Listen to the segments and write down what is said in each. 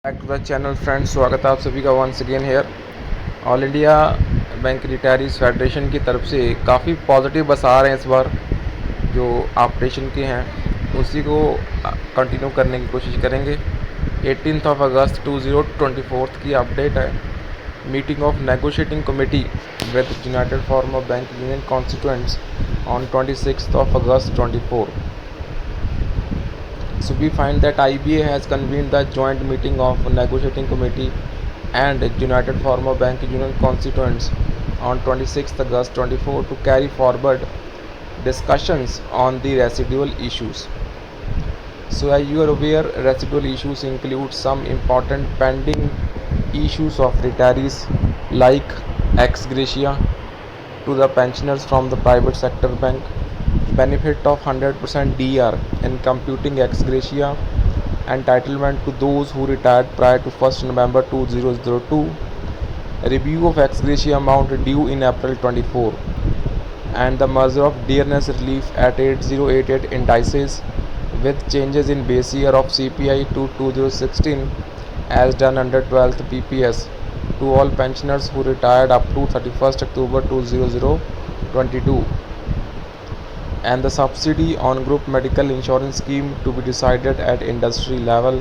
Back to the channel friends, स्वागत है आप सभी का once again here. All India bank retirees federation की तरफ से काफ़ी पॉजिटिव बस आ रहे हैं इस बार। जो अपडेशन के हैं उसी को कंटिन्यू करने की कोशिश करेंगे। 18 अगस्त 2024 की अपडेट है। Meeting of negotiating committee with United farmer bank union constituents on 26 August 24. So we find that IBA has convened the joint meeting of negotiating committee and United Farmer Bank Union constituents on 26 August 24 to carry forward discussions on the residual issues. So as you are aware, residual issues include some important pending issues of retirees like ex gratia to the pensioners from the private sector bank, benefit of 100% DR in computing ex gratia, entitlement to those who retired prior to 1st November 2002, review of ex gratia amount due in April 24, and the measure of dearness relief at 8088 indices with changes in base year of CPI to 2016 as done under 12th PPS to all pensioners who retired up to 31st October 2022, and the subsidy on group medical insurance scheme to be decided at industry level,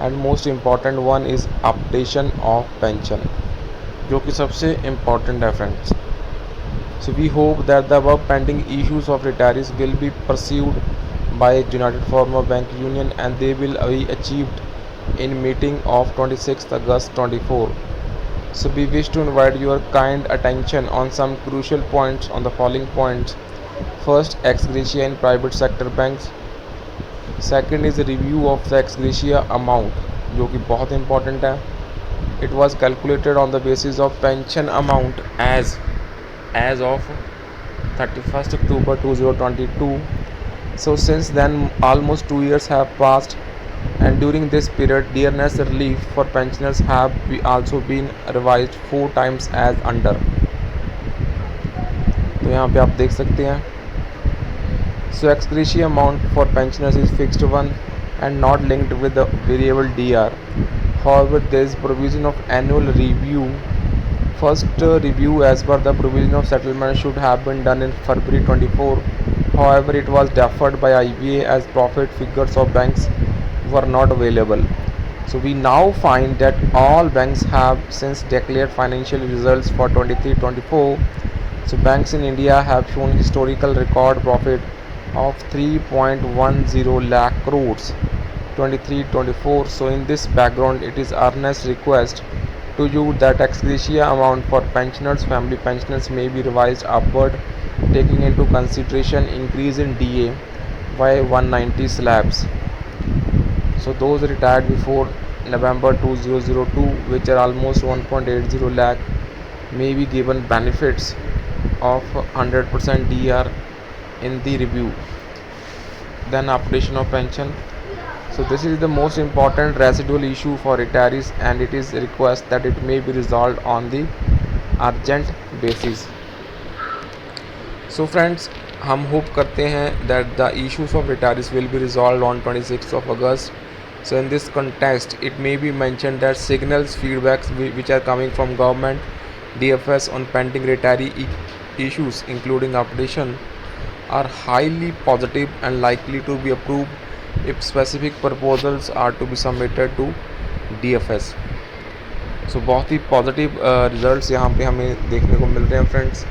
and most important one is updation of pension, जो कि सबसे important है friends. So we hope that the above pending issues of retirees will be pursued by United Farmer Bank Union and they will be achieved in meeting of 26th August 24. So we wish to invite your kind attention on some crucial points on the following points. First, ex gratia in private sector banks. Second is a review of the ex gratia amount, जो कि बहुत important है. It was calculated on the basis of pension amount as of 31st October 2022. So since then almost 2 years have passed, and during this period dearness relief for pensioners have also been revised 4 times as under. तो यहाँ पे आप देख सकते हैं. So ex gratia amount for pensioners is fixed one and not linked with the variable DR. However, there is provision of annual review. First review as per the provision of settlement should have been done in February 24. However, it was deferred by IBA as profit figures of banks were not available. So we now find that all banks have since declared financial results for 23-24. So banks in India have shown historical record profit of 3.10 lakh crores 23-24. So in this background, it is earnest request to you that ex gratia amount for pensioners, family pensioners may be revised upward, taking into consideration increase in DA by 190 slabs. So those retired before November 2002, which are almost 1.80 lakh, may be given benefits of 100% DR in the review. Then updation of pension. So this is the most important residual issue for retirees and it is a request that it may be resolved on the urgent basis. So friends, हम hope करते हैं that the issues of retirees will be resolved on 26th of August. So in this context, it may be mentioned that signals, feedbacks which are coming from government, DFS on pending retiree issues including updation are highly positive and likely to be approved if specific proposals are to be submitted to DFS. So बहुत ही positive results यहाँ पे हमें देखने को मिल रहे हैं friends.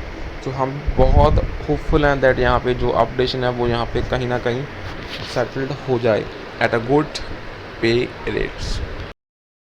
तो हम बहुत होपफुल हैं दैट यहाँ पे जो अपडेशन है वो यहाँ पे कहीं ना कहीं सेटल्ड हो जाए एट अ गुड पे रेट्स.